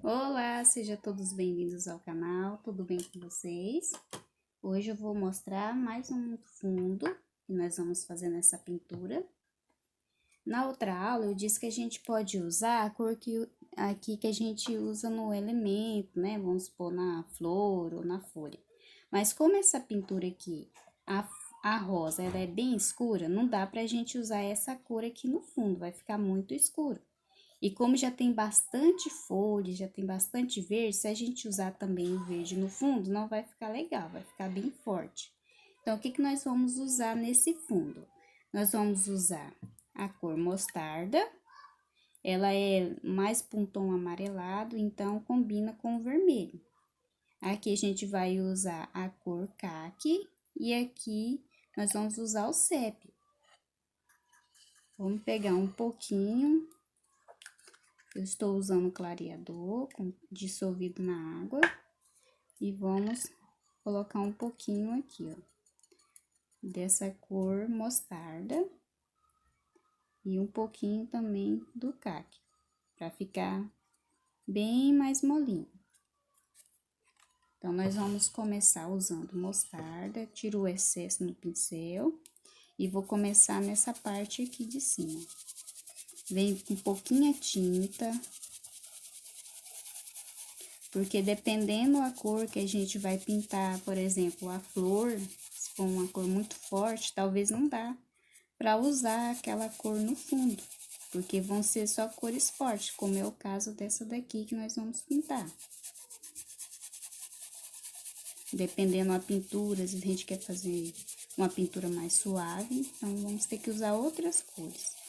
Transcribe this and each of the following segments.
Olá, sejam todos bem-vindos ao canal, tudo bem com vocês? Hoje eu vou mostrar mais um fundo que nós vamos fazer nessa pintura. Na outra aula eu disse que a gente pode usar a cor aqui que a gente usa no elemento, né? Vamos supor na flor ou na folha. Mas como essa pintura aqui, a rosa, ela é bem escura, não dá pra gente usar essa cor aqui no fundo, vai ficar muito escuro. E como já tem bastante folha, já tem bastante verde, se a gente usar também o verde no fundo, não vai ficar legal, vai ficar bem forte. Então, o que que nós vamos usar nesse fundo? Nós vamos usar a cor mostarda, ela é mais para um tom amarelado, então combina com o vermelho. Aqui a gente vai usar a cor caqui e aqui nós vamos usar o sépia. Vamos pegar um pouquinho. Eu estou usando clareador dissolvido na água e vamos colocar um pouquinho aqui, ó, dessa cor mostarda e um pouquinho também do caqui, para ficar bem mais molinho. Então, nós vamos começar usando mostarda, tiro o excesso no pincel e vou começar nessa parte aqui de cima. Venho com pouquinha tinta, porque dependendo a cor que a gente vai pintar, por exemplo, a flor, se for uma cor muito forte, talvez não dá para usar aquela cor no fundo, porque vão ser só cores fortes, como é o caso dessa daqui que nós vamos pintar. Dependendo da pintura, se a gente quer fazer uma pintura mais suave, então vamos ter que usar outras cores.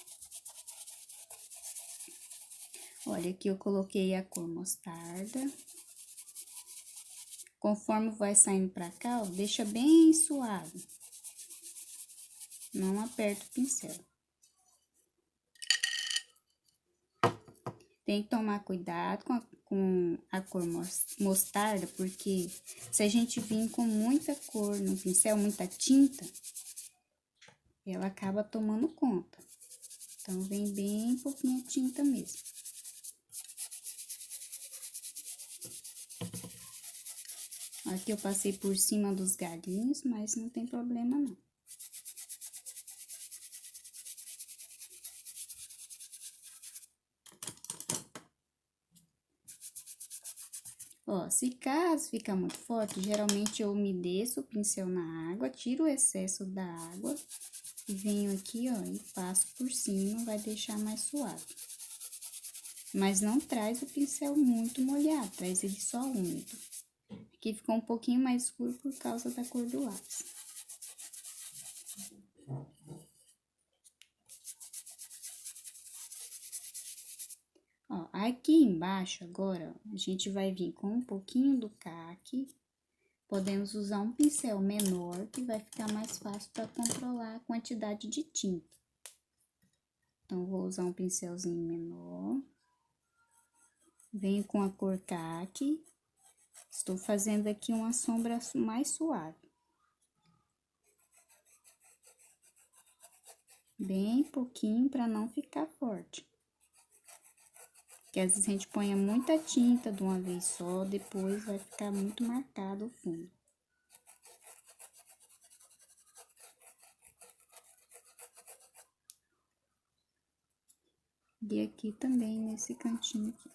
Olha, aqui eu coloquei a cor mostarda. Conforme vai saindo pra cá, ó, deixa bem suave. Não aperta o pincel. Tem que tomar cuidado com a cor mostarda, porque se a gente vir com muita cor no pincel, muita tinta, ela acaba tomando conta. Então, vem bem pouquinha tinta mesmo. Aqui eu passei por cima dos galinhos, mas não tem problema não. Ó, se caso ficar muito forte, geralmente eu umedeço o pincel na água, tiro o excesso da água e venho aqui, ó, e passo por cima, vai deixar mais suave. Mas não traz o pincel muito molhado, traz ele só úmido. Aqui ficou um pouquinho mais escuro por causa da cor do lápis. Ó, aqui embaixo agora, ó, a gente vai vir com um pouquinho do caqui. Podemos usar um pincel menor, que vai ficar mais fácil para controlar a quantidade de tinta. Então, vou usar um pincelzinho menor. Venho com a cor caqui. Estou fazendo aqui uma sombra mais suave. Bem pouquinho para não ficar forte. Porque às vezes a gente põe muita tinta de uma vez só, depois vai ficar muito marcado o fundo. E aqui também, nesse cantinho aqui.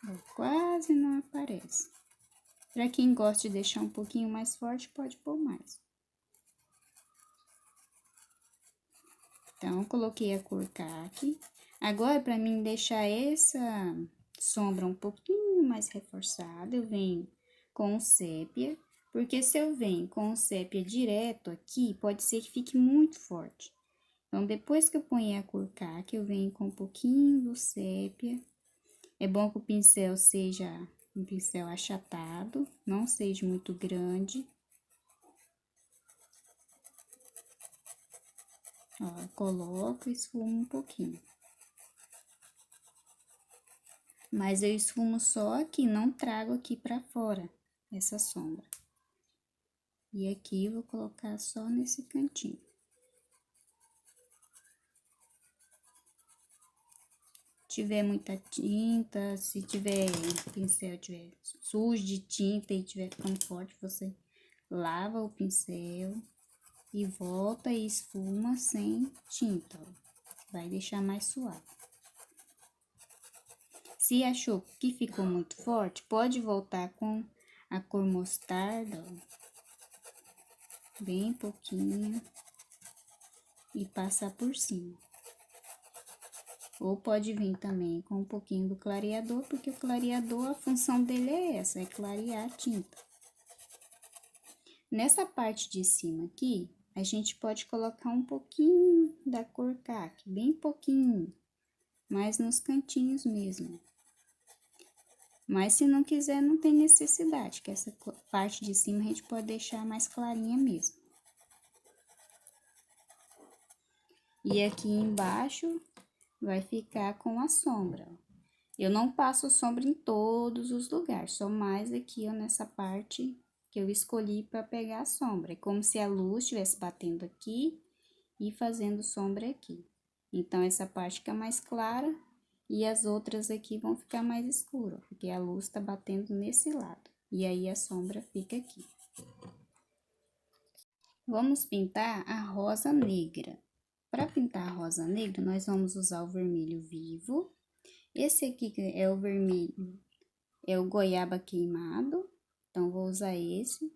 Ó, quase não aparece. Para quem gosta de deixar um pouquinho mais forte, pode pôr mais. Então, coloquei a cor caqui. Agora, para mim deixar essa sombra um pouquinho mais reforçada, eu venho com o sépia. Porque se eu venho com o sépia direto aqui, pode ser que fique muito forte. Então, depois que eu ponho a cor caqui, eu venho com um pouquinho do sépia. É bom que o pincel seja um pincel achatado, não seja muito grande. Ó, coloco e esfumo um pouquinho. Mas eu esfumo só aqui, não trago aqui pra fora essa sombra. E aqui eu vou colocar só nesse cantinho. tiver muita tinta, se tiver o pincel tiver sujo de tinta e tiver ficando forte, você lava o pincel e volta e esfuma sem tinta, ó. Vai deixar mais suave. Se achou que ficou muito forte, pode voltar com a cor mostarda, ó, bem pouquinho, e passar por cima. Ou pode vir também com um pouquinho do clareador, porque o clareador, a função dele é essa, é clarear a tinta. Nessa parte de cima aqui, a gente pode colocar um pouquinho da cor caqui, bem pouquinho, mas nos cantinhos mesmo. Mas se não quiser, não tem necessidade, que essa parte de cima a gente pode deixar mais clarinha mesmo. E aqui embaixo vai ficar com a sombra, ó. Eu não passo sombra em todos os lugares, só mais aqui, ó, nessa parte que eu escolhi para pegar a sombra. É como se a luz estivesse batendo aqui e fazendo sombra aqui. Então, essa parte fica mais clara e as outras aqui vão ficar mais escuras, porque a luz tá batendo nesse lado. E aí, a sombra fica aqui. Vamos pintar a rosa negra. Para pintar a rosa negra, nós vamos usar o vermelho vivo. Esse aqui é o vermelho, é o goiaba queimado, então vou usar esse.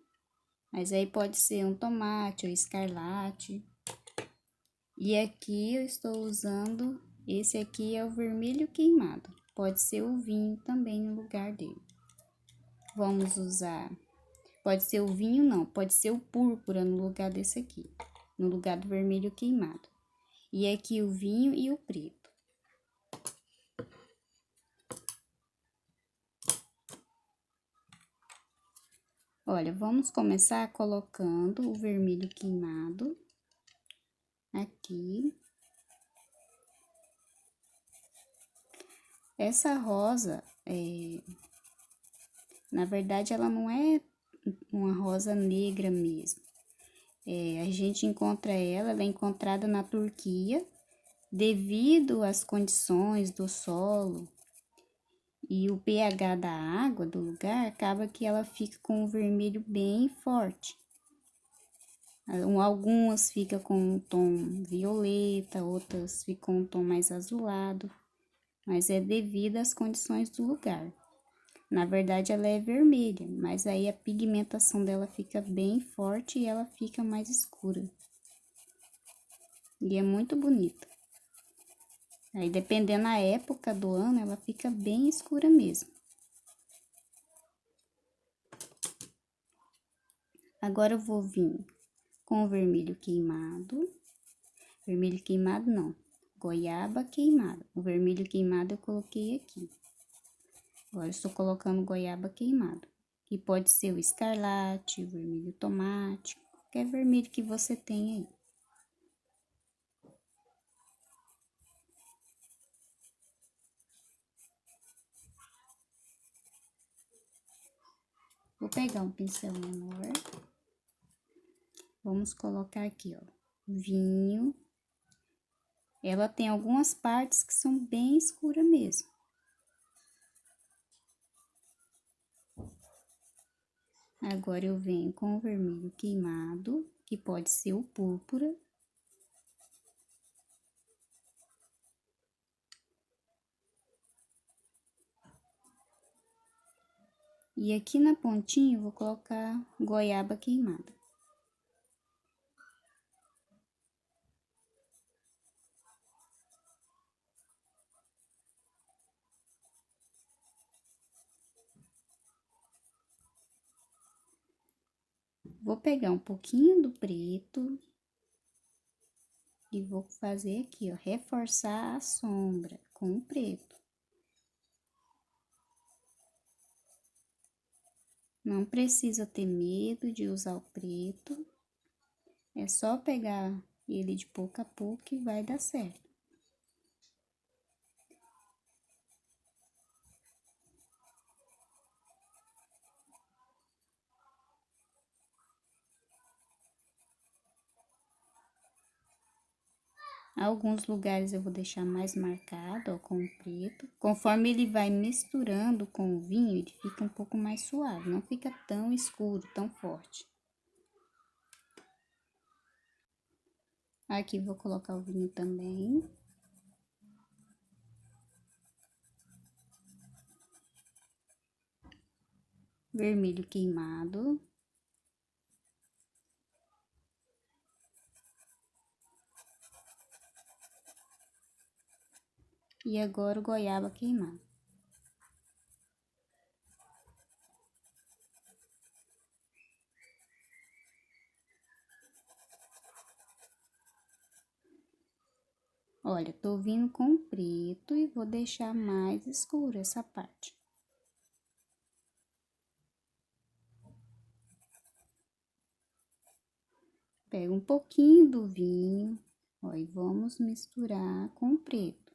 Mas aí pode ser um tomate ou escarlate. E aqui eu estou usando, esse aqui é o vermelho queimado. Pode ser o vinho também no lugar dele. Vamos usar, pode ser o vinho não, pode ser o púrpura no lugar desse aqui. No lugar do vermelho queimado. E aqui o vinho e o preto. Olha, vamos começar colocando o vermelho queimado aqui. Essa rosa, na verdade, ela não é uma rosa negra mesmo. A gente encontra ela é encontrada na Turquia, devido às condições do solo e o pH da água do lugar, acaba que ela fica com um vermelho bem forte. Algumas ficam com um tom violeta, outras ficam com um tom mais azulado, mas é devido às condições do lugar. Na verdade, ela é vermelha, mas aí a pigmentação dela fica bem forte e ela fica mais escura. E é muito bonita. Aí, dependendo da época do ano, ela fica bem escura mesmo. Agora, eu vou vir com o vermelho queimado. Vermelho queimado não, goiaba queimada. O vermelho queimado eu coloquei aqui. Agora, eu estou colocando goiaba queimado. Que pode ser o escarlate, o vermelho tomate, qualquer vermelho que você tenha aí. Vou pegar um pincel menor. Vamos colocar aqui, ó, vinho. Ela tem algumas partes que são bem escuras mesmo. Agora, eu venho com o vermelho queimado, que pode ser o púrpura. E aqui na pontinha, eu vou colocar goiaba queimada. Vou pegar um pouquinho do preto e vou fazer aqui, ó, reforçar a sombra com o preto. Não precisa ter medo de usar o preto, é só pegar ele de pouco a pouco e vai dar certo. Alguns lugares eu vou deixar mais marcado, ó, com o preto. Conforme ele vai misturando com o vinho, ele fica um pouco mais suave, não fica tão escuro, tão forte. Aqui vou colocar o vinho também. Vermelho queimado. E agora o goiaba queimado. Olha, tô vindo com preto e vou deixar mais escuro essa parte. Pega um pouquinho do vinho, ó, e vamos misturar com o preto.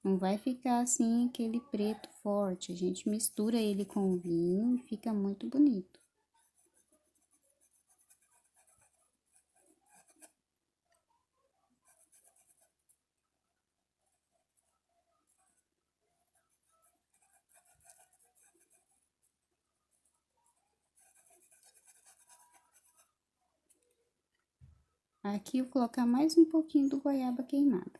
Não vai ficar assim aquele preto forte, a gente mistura ele com o vinho e fica muito bonito. Aqui eu vou colocar mais um pouquinho do goiaba queimada.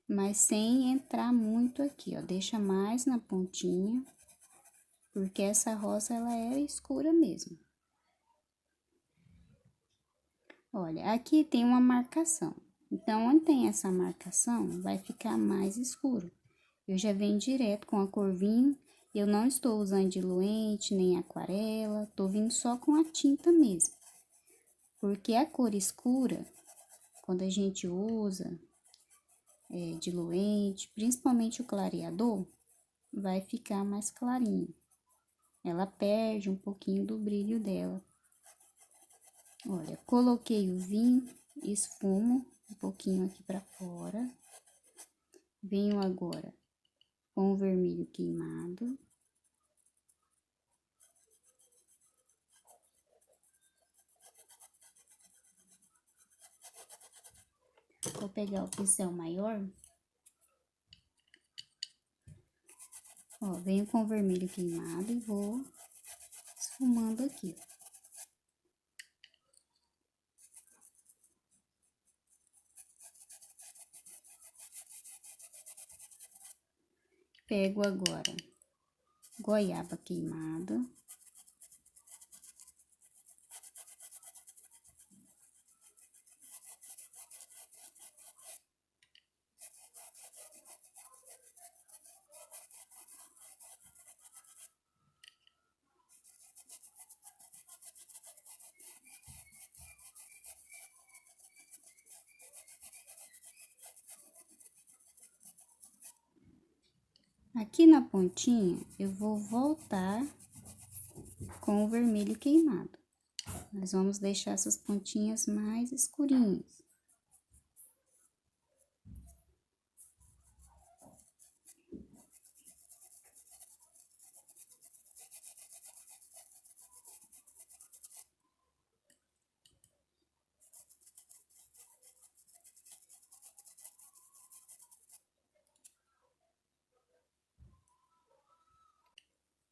Mas sem entrar muito aqui, ó, deixa mais na pontinha, porque essa rosa ela é escura mesmo. Olha, aqui tem uma marcação, então onde tem essa marcação vai ficar mais escuro. Eu já venho direto com a cor vinho, eu não estou usando diluente nem aquarela, tô vindo só com a tinta mesmo. Porque a cor escura, quando a gente usa diluente, principalmente o clareador, vai ficar mais clarinho. Ela perde um pouquinho do brilho dela. Olha, coloquei o vinho, esfumo um pouquinho aqui pra fora. Venho agora com o vermelho queimado. Vou pegar o pincel maior. Ó, venho com o vermelho queimado e vou esfumando aqui, ó. Pego agora goiaba queimada. Aqui na pontinha, eu vou voltar com o vermelho queimado. Nós vamos deixar essas pontinhas mais escurinhas.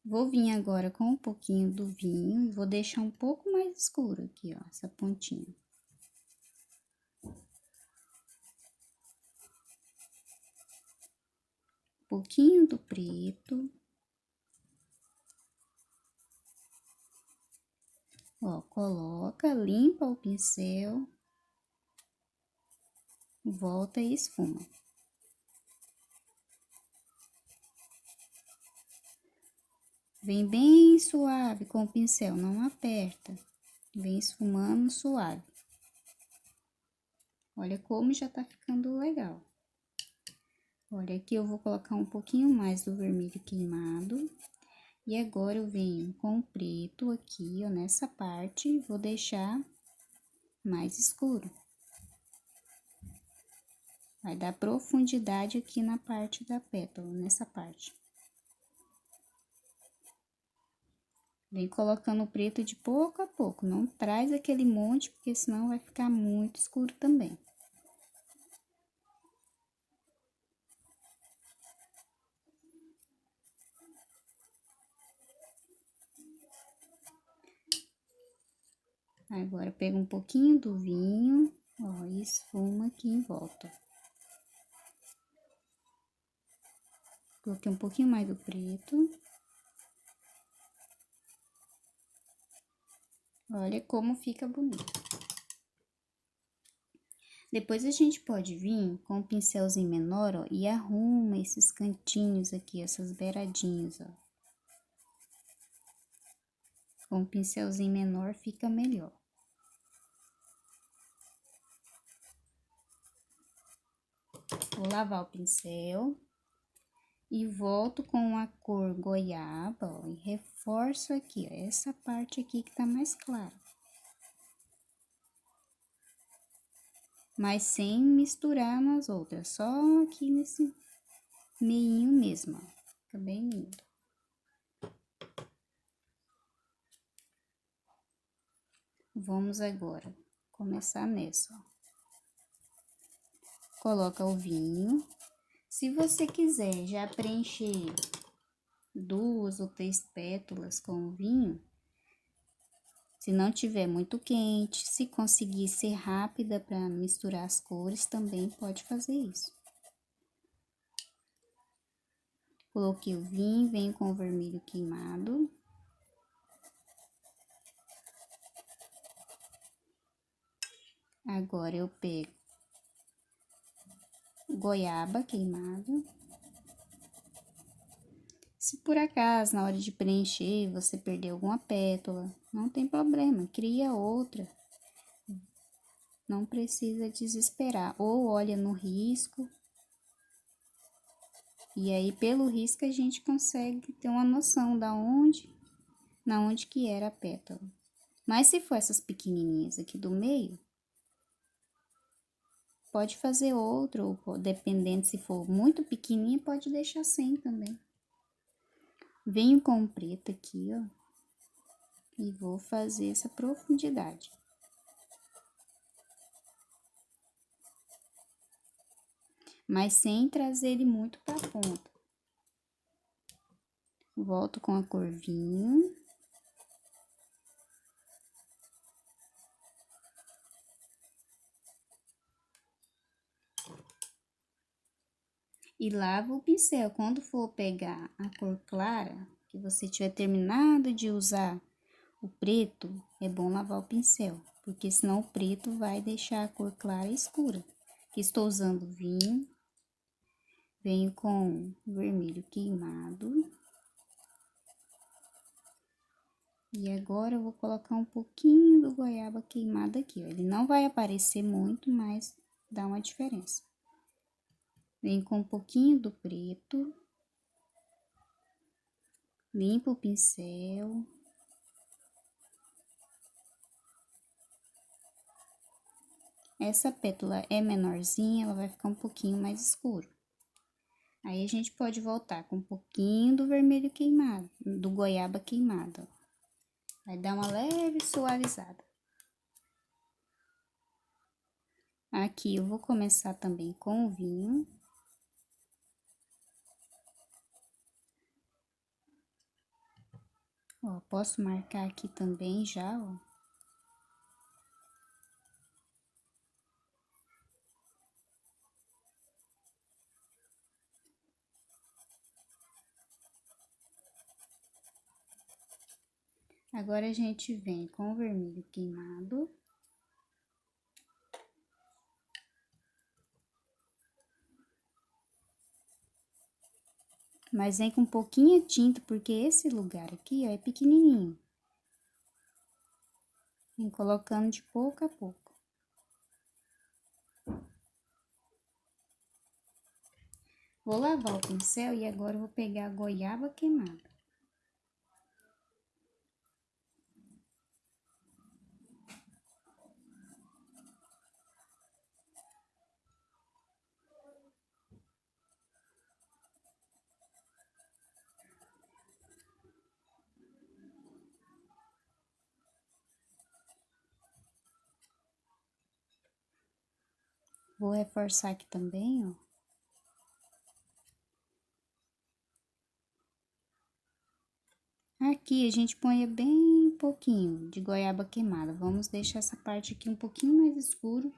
Vou vir agora com um pouquinho do vinho e vou deixar um pouco mais escuro aqui, ó, essa pontinha. Um pouquinho do preto. Ó, coloca, limpa o pincel, volta e esfuma. Vem bem suave com o pincel, não aperta. Vem esfumando suave. Olha como já tá ficando legal. Olha, aqui eu vou colocar um pouquinho mais do vermelho queimado. E agora eu venho com o preto aqui, ó, nessa parte, vou deixar mais escuro. Vai dar profundidade aqui na parte da pétala, nessa parte. Vem colocando o preto de pouco a pouco, não traz aquele monte, porque senão vai ficar muito escuro também. Agora, pega um pouquinho do vinho, ó, e esfuma aqui em volta. Coloquei um pouquinho mais do preto. Olha como fica bonito. Depois a gente pode vir com um pincelzinho menor, ó, e arruma esses cantinhos aqui, essas beiradinhas, ó. Com um pincelzinho menor fica melhor. Vou lavar o pincel e volto com a cor goiaba, ó, e reforço aqui, ó, essa parte aqui que tá mais clara. Mas sem misturar nas outras, só aqui nesse meinho mesmo, ó. Fica bem lindo. Vamos agora começar nessa, ó. Coloca o vinho. Se você quiser já preencher 2 ou 3 pétalas com o vinho, se não tiver muito quente, se conseguir ser rápida para misturar as cores, também pode fazer isso. Coloquei o vinho, venho com o vermelho queimado. Agora eu pego goiaba queimado. Se por acaso, na hora de preencher, você perder alguma pétala, não tem problema, cria outra. Não precisa desesperar. Ou olha no risco. E aí, pelo risco, a gente consegue ter uma noção na onde que era a pétala. Mas se for essas pequenininhas aqui do meio, pode fazer outra, ou dependendo se for muito pequenininha, pode deixar sem também. Venho com o preto aqui, ó, e vou fazer essa profundidade. Mas sem trazer ele muito pra ponta. Volto com a cor vinho. E lavo o pincel. Quando for pegar a cor clara, que você tiver terminado de usar o preto, é bom lavar o pincel, porque senão o preto vai deixar a cor clara e escura. Aqui estou usando vinho, venho com vermelho queimado. E agora eu vou colocar um pouquinho do goiaba queimado aqui, ó. Ele não vai aparecer muito, mas dá uma diferença. Venho com um pouquinho do preto. Limpo o pincel. Essa pétala é menorzinha, ela vai ficar um pouquinho mais escuro. Aí, a gente pode voltar com um pouquinho do vermelho queimado, do goiaba queimado, ó. Vai dar uma leve suavizada. Aqui, eu vou começar também com o vinho. Ó, posso marcar aqui também já, ó. Agora, a gente vem com o vermelho queimado. Mas vem com pouquinha tinta, porque esse lugar aqui, ó, é pequenininho. Vem colocando de pouco a pouco. Vou lavar o pincel e agora eu vou pegar a goiaba queimada. Vou reforçar aqui também, ó. Aqui a gente põe bem pouquinho de goiaba queimada. Vamos deixar essa parte aqui um pouquinho mais escuro.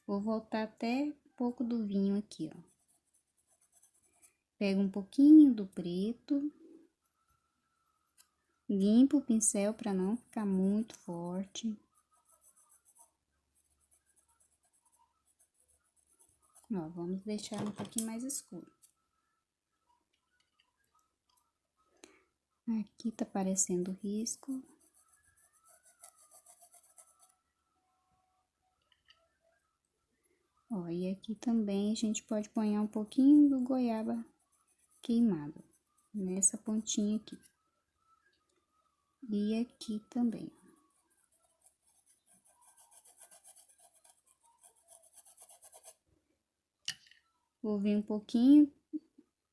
Vou voltar até um pouco do vinho aqui, ó. Pego um pouquinho do preto. Limpo o pincel para não ficar muito forte. Ó, vamos deixar um pouquinho mais escuro. Aqui tá aparecendo risco. Ó, e aqui também a gente pode pôr um pouquinho do goiaba queimado, nessa pontinha aqui. E aqui também. Vou vir um pouquinho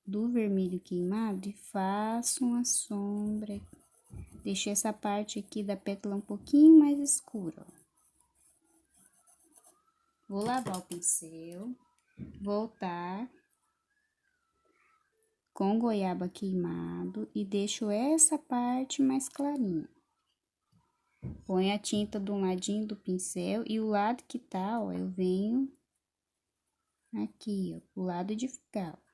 do vermelho queimado e faço uma sombra. Deixei essa parte aqui da pétala um pouquinho mais escura, ó. Vou lavar o pincel, voltar com goiaba queimado e deixo essa parte mais clarinha. Põe a tinta de um ladinho do pincel e o lado que tá, ó, eu venho aqui, ó, pro lado de cá, ó.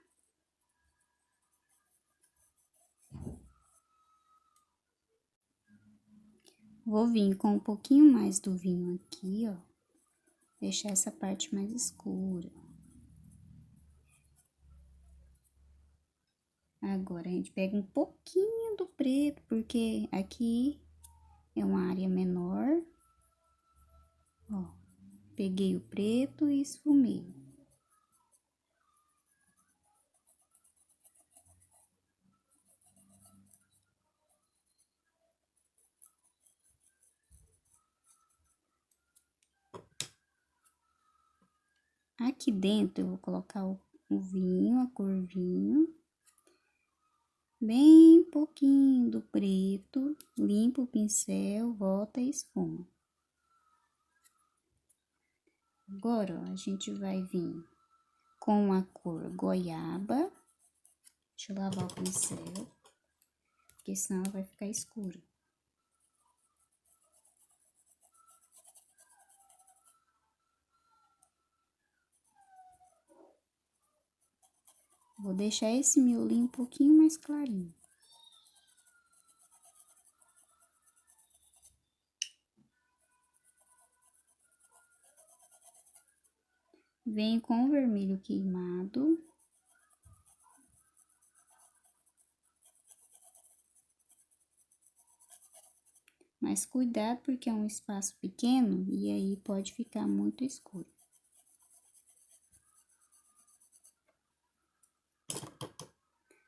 Vou vir com um pouquinho mais do vinho aqui, ó, deixar essa parte mais escura. Agora, a gente pega um pouquinho do preto, porque aqui é uma área menor. Ó, peguei o preto e esfumei. Aqui dentro eu vou colocar o vinho, a cor vinho. Bem pouquinho do preto, limpa o pincel, volta e esfuma. Agora, ó, a gente vai vir com a cor goiaba. Deixa eu lavar o pincel, porque senão ela vai ficar escura. Vou deixar esse miolinho um pouquinho mais clarinho. Venho com o vermelho queimado. Mas cuidado porque é um espaço pequeno e aí pode ficar muito escuro.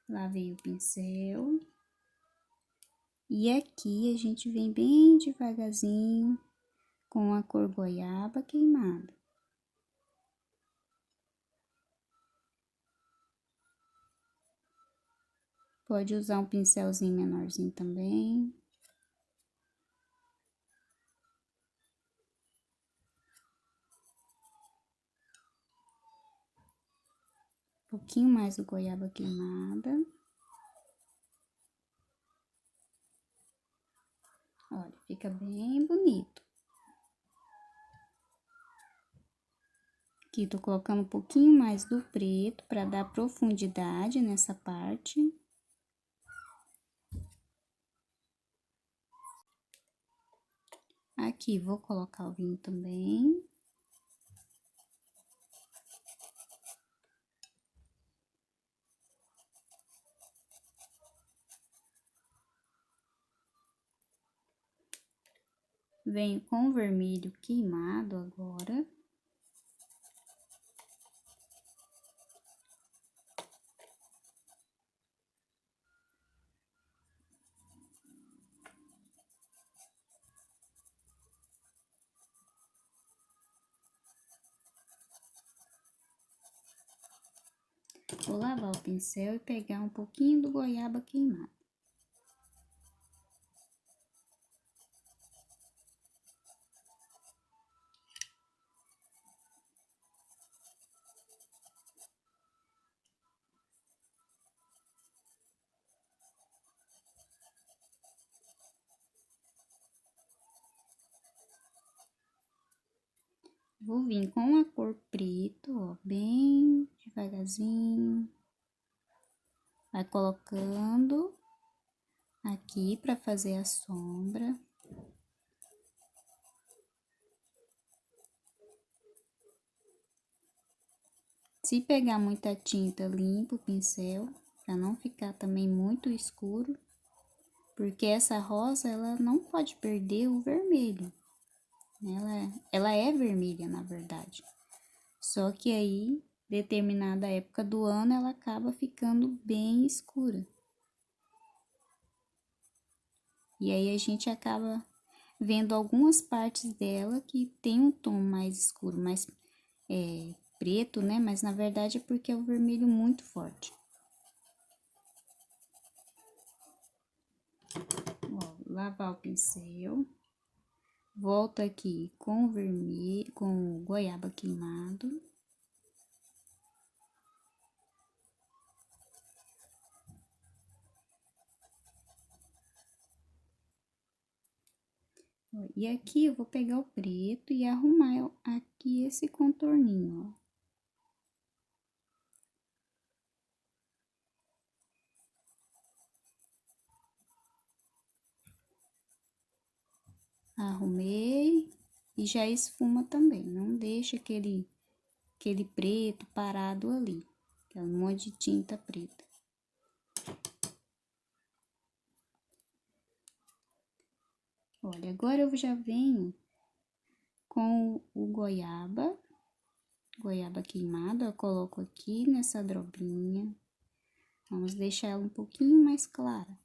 Lavei o pincel. E aqui a gente vem bem devagarzinho com a cor goiaba queimada. Pode usar um pincelzinho menorzinho também. Um pouquinho mais do goiaba queimada. Olha, fica bem bonito. Aqui, tô colocando um pouquinho mais do preto para dar profundidade nessa parte. Aqui, vou colocar o vinho também. Venho com o vermelho queimado agora. Vou lavar o pincel e pegar um pouquinho do goiaba queimado. Vou vir com a cor preto, ó, bem devagarzinho. Vai colocando aqui pra fazer a sombra. Se pegar muita tinta, limpa o pincel, pra não ficar também muito escuro. Porque essa rosa, ela não pode perder o vermelho. Ela é vermelha, na verdade. Só que aí, determinada época do ano, ela acaba ficando bem escura. E aí, a gente acaba vendo algumas partes dela que tem um tom mais escuro, mais preto, né? Mas, na verdade, é porque é o vermelho muito forte. Ó, lavar o pincel. Volto aqui com o vermelho, com o goiaba queimado. E aqui eu vou pegar o preto e arrumar aqui esse contorninho, ó. Arrumei e já esfuma também, não deixa aquele preto parado ali, que é um monte de tinta preta. Olha, agora eu já venho com o goiaba queimado, eu coloco aqui nessa drobinha. Vamos deixar ela um pouquinho mais clara.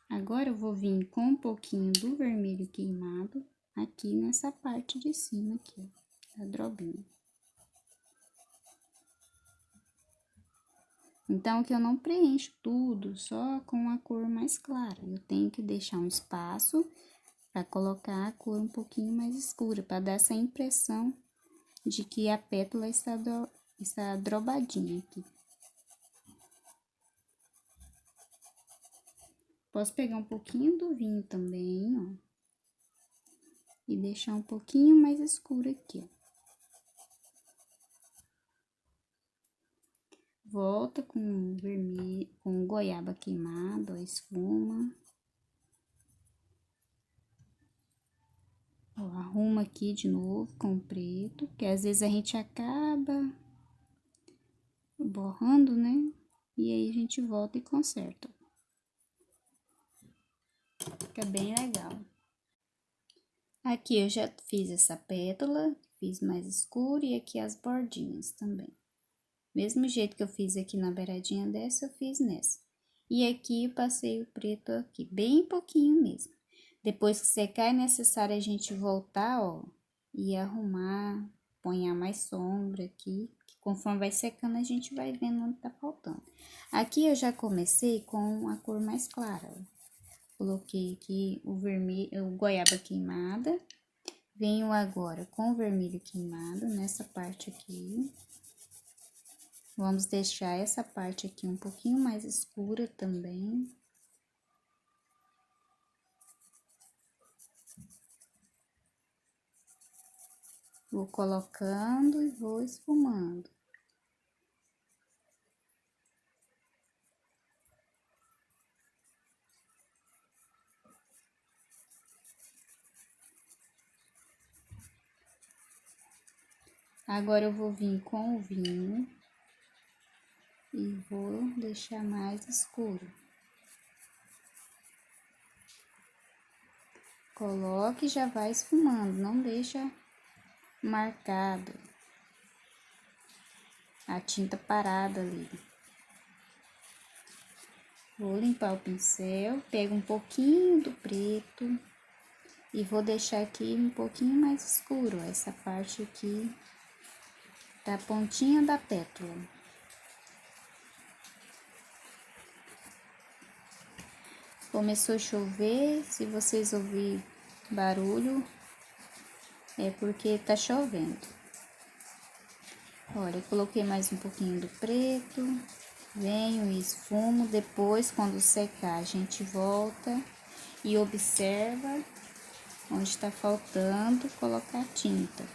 Agora eu vou vir com um pouquinho do vermelho queimado aqui nessa parte de cima aqui, ó, da drobinha. Então, aqui eu não preencho tudo só com a cor mais clara. Eu tenho que deixar um espaço para colocar a cor um pouquinho mais escura, para dar essa impressão de que a pétala está drobadinha aqui. Posso pegar um pouquinho do vinho também, ó. E deixar um pouquinho mais escuro aqui, ó. Volta com vermelho, com goiaba queimado, a esfuma. Ó, arruma aqui de novo com o preto, que às vezes a gente acaba borrando, né? E aí a gente volta e conserta. Fica bem legal. Aqui eu já fiz essa pétala, fiz mais escuro e aqui as bordinhas também. Mesmo jeito que eu fiz aqui na beiradinha dessa, eu fiz nessa. E aqui eu passei o preto aqui, bem pouquinho mesmo. Depois que secar, é necessário a gente voltar, ó, e arrumar, ponhar mais sombra aqui, que conforme vai secando a gente vai vendo onde tá faltando. Aqui eu já comecei com a cor mais clara, ó. Coloquei aqui o vermelho, o goiaba queimada. Venho agora com o vermelho queimado nessa parte aqui. Vamos deixar essa parte aqui um pouquinho mais escura também. Vou colocando e vou esfumando. Agora eu vou vir com o vinho e vou deixar mais escuro. Coloque e já vai esfumando, não deixa marcado a tinta parada ali. Vou limpar o pincel, pego um pouquinho do preto e vou deixar aqui um pouquinho mais escuro, essa parte aqui da pontinha da pétala. Começou a chover, se vocês ouvirem barulho, é porque tá chovendo. Olha, eu coloquei mais um pouquinho do preto, venho e esfumo. Depois, quando secar, a gente volta e observa onde está faltando colocar tinta.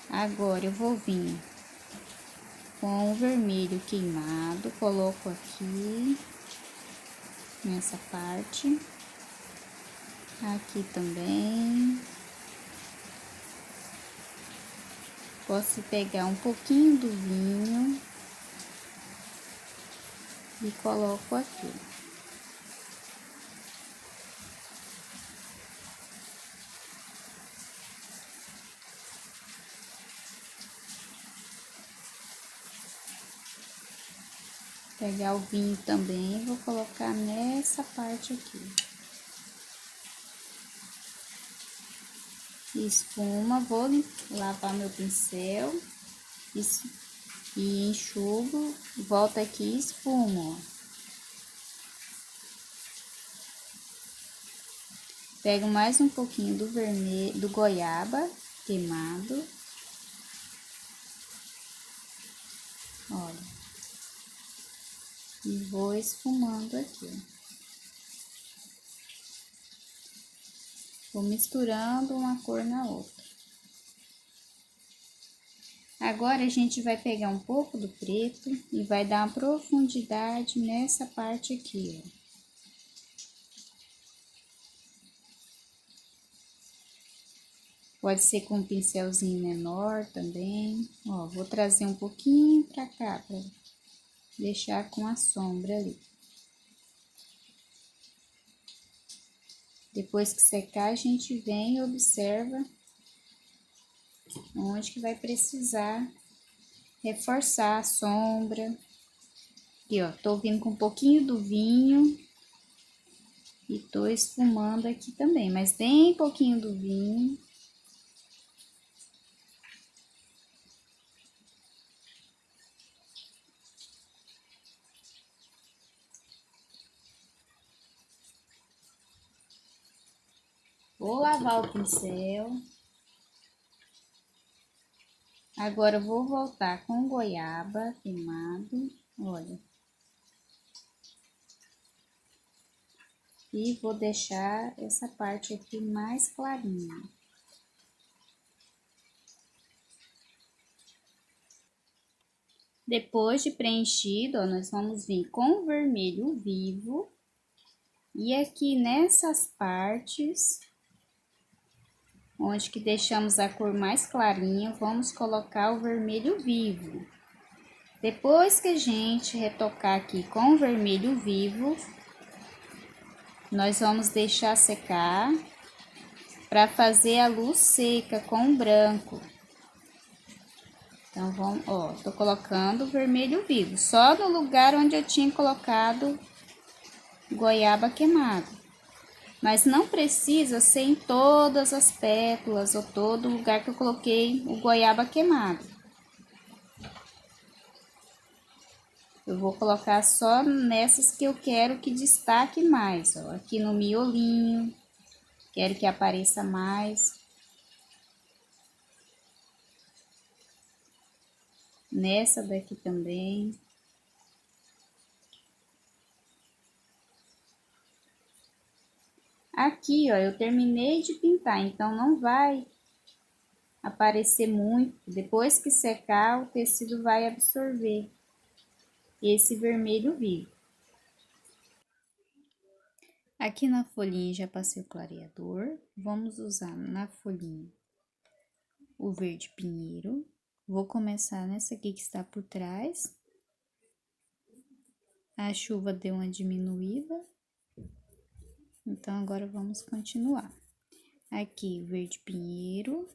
Agora, eu vou vir com o vermelho queimado, coloco aqui nessa parte, aqui também. Posso pegar um pouquinho do vinho e coloco aqui. Pegar o vinho também, vou colocar nessa parte aqui. Espuma, vou lavar meu pincel e enxugo, volto aqui e espumo, ó. Pego mais um pouquinho do vermelho, do goiaba queimado. Olha. E vou esfumando aqui. Vou misturando uma cor na outra. Agora, a gente vai pegar um pouco do preto e vai dar uma profundidade nessa parte aqui, ó. Pode ser com um pincelzinho menor também. Ó, vou trazer um pouquinho pra cá, pra deixar com a sombra ali. Depois que secar, a gente vem e observa onde que vai precisar reforçar a sombra. Aqui, ó, tô vindo com um pouquinho do vinho e tô esfumando aqui também, mas bem pouquinho do vinho. Vou lavar o pincel. Agora, eu vou voltar com goiaba queimado, olha. E vou deixar essa parte aqui mais clarinha. Depois de preenchido, ó, nós vamos vir com o vermelho vivo. E aqui nessas partes, onde que deixamos a cor mais clarinha, vamos colocar o vermelho vivo. Depois que a gente retocar aqui com o vermelho vivo, nós vamos deixar secar para fazer a luz seca com o branco. Então, vamos, ó, tô colocando o vermelho vivo, só no lugar onde eu tinha colocado goiaba queimado. Mas não precisa ser em todas as pétalas ou todo lugar que eu coloquei o goiaba queimado. Eu vou colocar só nessas que eu quero que destaque mais, ó. Aqui no miolinho, quero que apareça mais. Nessa daqui também. Aqui, ó, eu terminei de pintar, então não vai aparecer muito. Depois que secar, o tecido vai absorver esse vermelho vivo. Aqui na folhinha já passei o clareador. Vamos usar na folhinha o verde pinheiro. Vou começar nessa aqui que está por trás. A chuva deu uma diminuída. Então, agora vamos continuar. Aqui, verde pinheiro.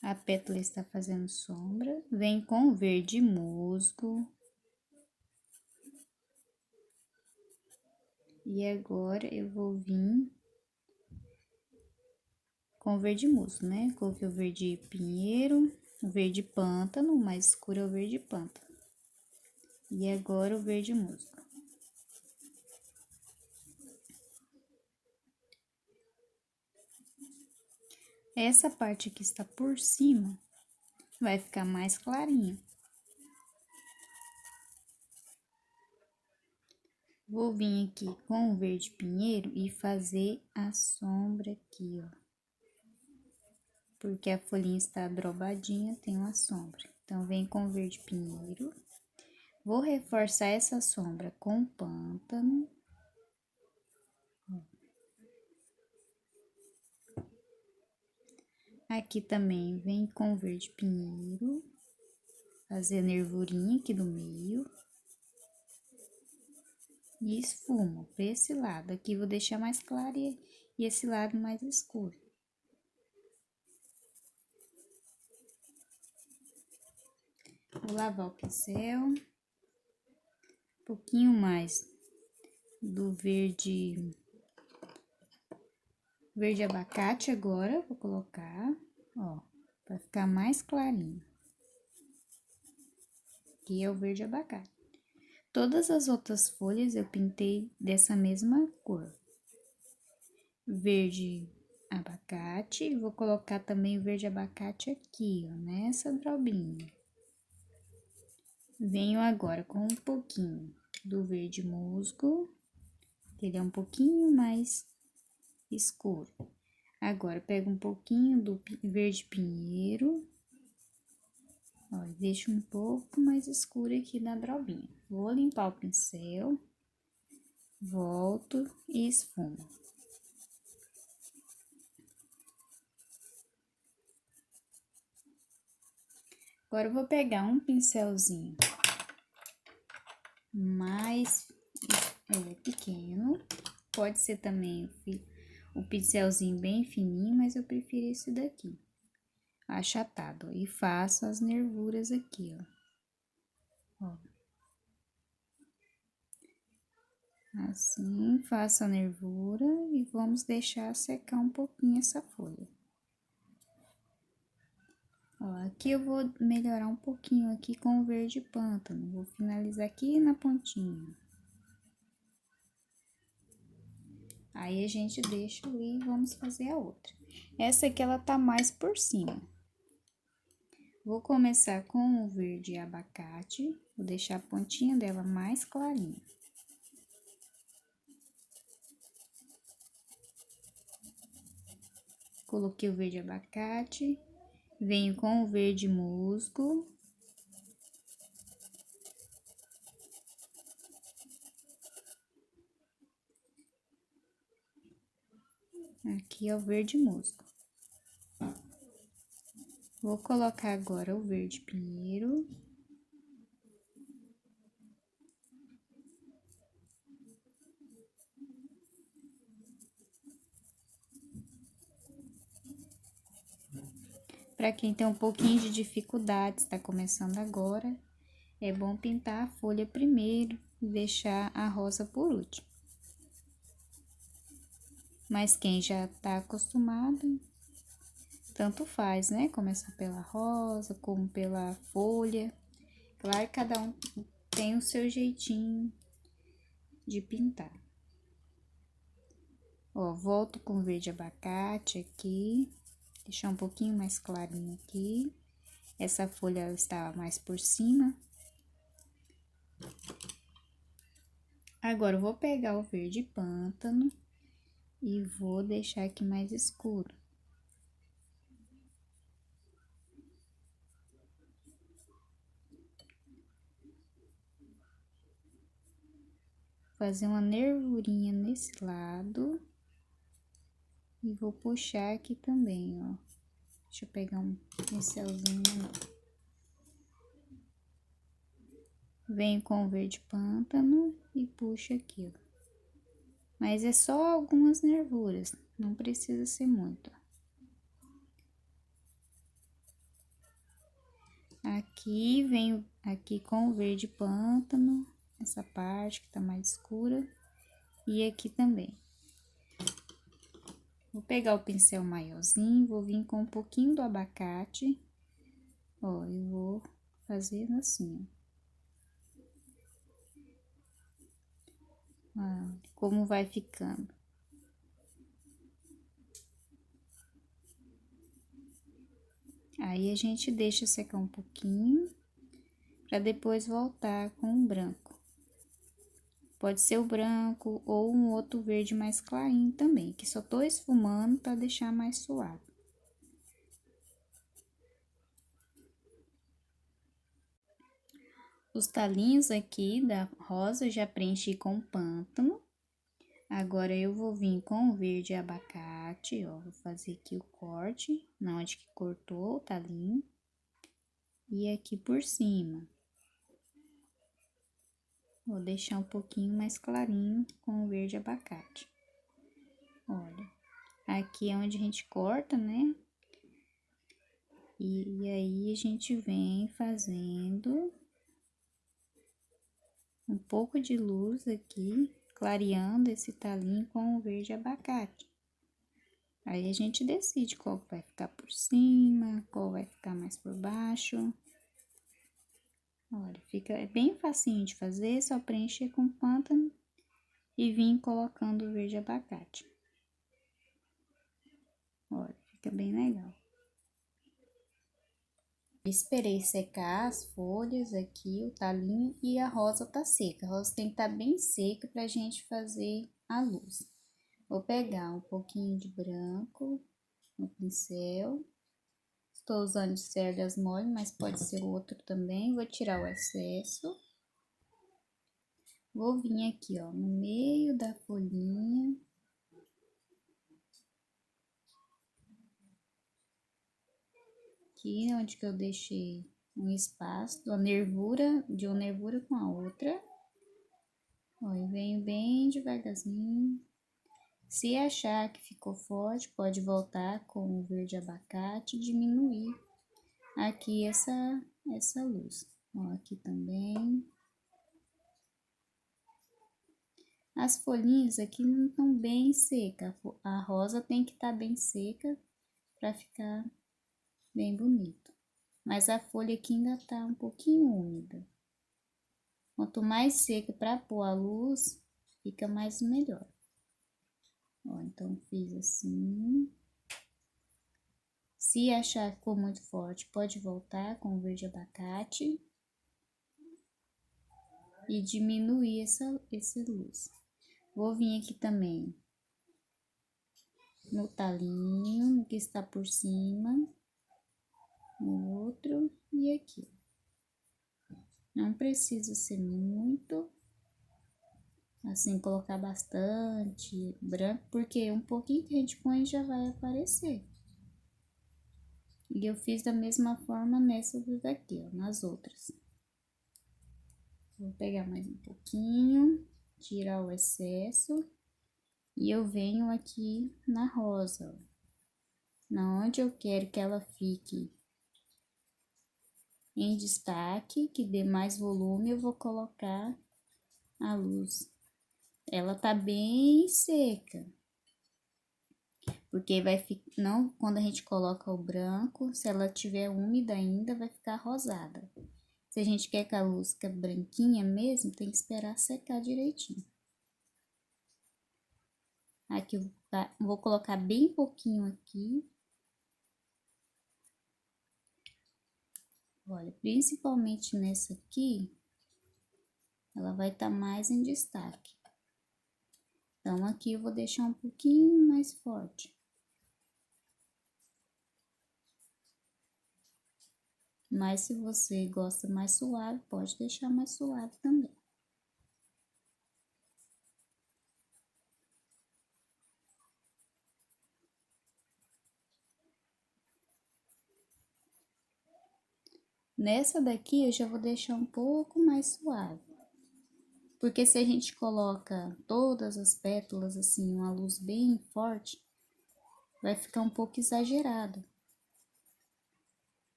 A pétala está fazendo sombra. Vem com verde musgo. E agora, eu vou vir com o verde musgo, né? Coloquei o verde pinheiro, o verde pântano, o mais escuro é o verde pântano. E agora o verde musgo. Essa parte que está por cima vai ficar mais clarinha. Vou vir aqui com o verde pinheiro e fazer a sombra aqui, ó. Porque a folhinha está dobradinha, tem uma sombra. Então, vem com o verde pinheiro. Vou reforçar essa sombra com pântano. Aqui também vem com o verde pinheiro. Fazer a nervurinha aqui do meio. E esfumo para esse lado. Aqui vou deixar mais claro e esse lado mais escuro. Vou lavar o pincel. Um pouquinho mais do verde abacate agora, vou colocar, ó, para ficar mais clarinho. Aqui é o verde abacate. Todas as outras folhas eu pintei dessa mesma cor. Verde abacate, vou colocar também o verde abacate aqui, ó, nessa drobinha. Venho agora com um pouquinho do verde musgo, que ele é um pouquinho mais escuro. Agora, pego um pouquinho do verde pinheiro, ó, e deixo um pouco mais escuro aqui na drobinha. Vou limpar o pincel, volto e esfumo. Agora, eu vou pegar um pincelzinho mais pequeno, pode ser também o pincelzinho bem fininho, mas eu prefiro esse daqui, achatado, e faço as nervuras aqui, ó. Assim, faço a nervura e vamos deixar secar um pouquinho essa folha. Ó, aqui eu vou melhorar um pouquinho aqui com o verde pântano, vou finalizar aqui na pontinha. Aí, a gente deixa ali e vamos fazer a outra. Essa aqui, ela tá mais por cima. Vou começar com o verde abacate, vou deixar a pontinha dela mais clarinha. Coloquei o verde abacate, venho com o verde musgo. Aqui é o verde musgo. Vou colocar agora o verde pinheiro. Para quem tem um pouquinho de dificuldade, está começando agora, é bom pintar a folha primeiro e deixar a rosa por último. Mas quem já tá acostumado, tanto faz, né? Começar pela rosa, como pela folha. Claro que cada um tem o seu jeitinho de pintar. Ó, volto com o verde abacate aqui, deixar um pouquinho mais clarinho aqui. Essa folha estava mais por cima. Agora, eu vou pegar o verde pântano e vou deixar aqui mais escuro. Fazer uma nervurinha nesse lado. E vou puxar aqui também, ó. Deixa eu pegar um pincelzinho. Venho com o verde pântano e puxo aqui, ó. Mas é só algumas nervuras, não precisa ser muito. Aqui, venho aqui com o verde pântano, essa parte que tá mais escura, e aqui também. Vou pegar o pincel maiorzinho, vou vir com um pouquinho do abacate, ó, e vou fazendo assim, ó. Como vai ficando. Aí a gente deixa secar um pouquinho, para depois voltar com o branco. Pode ser o branco ou um outro verde mais clarinho também, que só tô esfumando para deixar mais suave. Os talinhos aqui da rosa eu já preenchi com pântano. Agora eu vou vir com o verde abacate, ó, vou fazer aqui o corte, na onde que cortou o talinho. E aqui por cima. Vou deixar um pouquinho mais clarinho com o verde abacate. Olha, aqui é onde a gente corta, né? E aí a gente vem fazendo um pouco de luz aqui, clareando esse talinho com o verde abacate. Aí a gente decide qual vai ficar por cima, qual vai ficar mais por baixo. Olha, fica bem facinho de fazer, só preencher com pântano e vir colocando o verde abacate. Olha, fica bem legal. Esperei secar as folhas aqui, o talinho, e a rosa tá seca. A rosa tem que estar bem seca pra gente fazer a luz. Vou pegar um pouquinho de branco no pincel. Estou usando de cerdas mole, mas pode ser outro também. Vou tirar o excesso. Vou vir aqui, ó, no meio da folhinha. Aqui onde que eu deixei um espaço de uma nervura com a outra. Ó, e venho bem devagarzinho. Se achar que ficou forte, pode voltar com o verde abacate e diminuir aqui essa luz. Ó, aqui também. As folhinhas aqui não estão bem secas. A rosa tem que estar bem seca para ficar bem bonito. Mas a folha aqui ainda tá um pouquinho úmida. Quanto mais seca para pôr a luz, fica mais melhor. Ó, então fiz assim. Se achar que ficou muito forte, pode voltar com o verde abacate e diminuir essa luz. Vou vir aqui também no talinho, no que está por cima, no outro e aqui. Não precisa ser muito, assim, colocar bastante branco, porque um pouquinho que a gente põe já vai aparecer. E eu fiz da mesma forma nessas daqui, ó, nas outras. Vou pegar mais um pouquinho, tirar o excesso. E eu venho aqui na rosa, ó. Na onde eu quero que ela fique em destaque, que dê mais volume, eu vou colocar a luz. Ela tá bem seca. Porque vai ficar, não, quando a gente coloca o branco, se ela tiver úmida ainda, vai ficar rosada. Se a gente quer que a luz fique branquinha mesmo, tem que esperar secar direitinho. Aqui eu vou colocar bem pouquinho aqui. Olha, principalmente nessa aqui, ela vai estar mais em destaque. Então, aqui eu vou deixar um pouquinho mais forte. Mas se você gosta mais suave, pode deixar mais suave também. Nessa daqui eu já vou deixar um pouco mais suave. Porque se a gente coloca todas as pétalas assim, uma luz bem forte, vai ficar um pouco exagerado.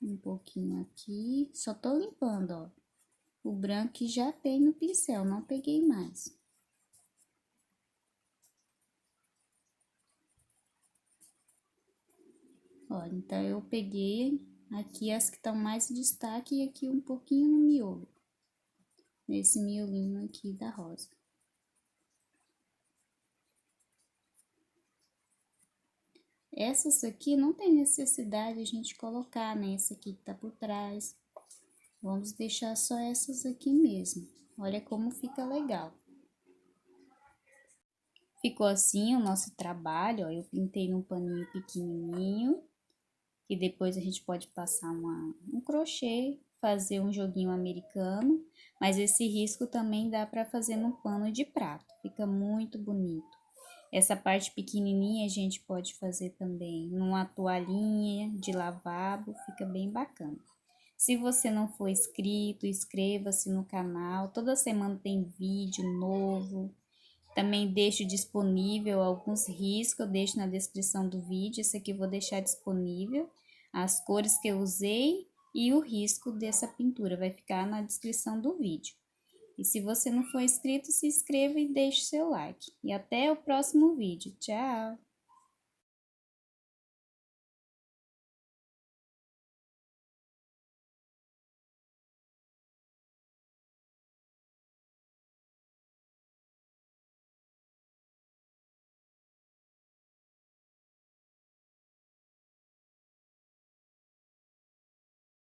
Um pouquinho aqui, só tô limpando, ó. O branco que já tem no pincel, não peguei mais. Ó, então eu peguei aqui as que estão mais em destaque e aqui um pouquinho no miolo. Nesse miolinho aqui da rosa. Essas aqui não tem necessidade de a gente colocar, né? Essa aqui que tá por trás. Vamos deixar só essas aqui mesmo. Olha como fica legal. Ficou assim o nosso trabalho, ó. Eu pintei num paninho pequenininho. E depois a gente pode passar um crochê, fazer um joguinho americano. Mas esse risco também dá para fazer no pano de prato. Fica muito bonito. Essa parte pequenininha a gente pode fazer também numa toalhinha de lavabo, fica bem bacana. Se você não for inscrito, inscreva-se no canal. Toda semana tem vídeo novo. Também deixo disponível alguns riscos, eu deixo na descrição do vídeo. Esse aqui eu vou deixar disponível, as cores que eu usei e o risco dessa pintura vai ficar na descrição do vídeo. E se você não for inscrito, se inscreva e deixe seu like. E até o próximo vídeo. Tchau!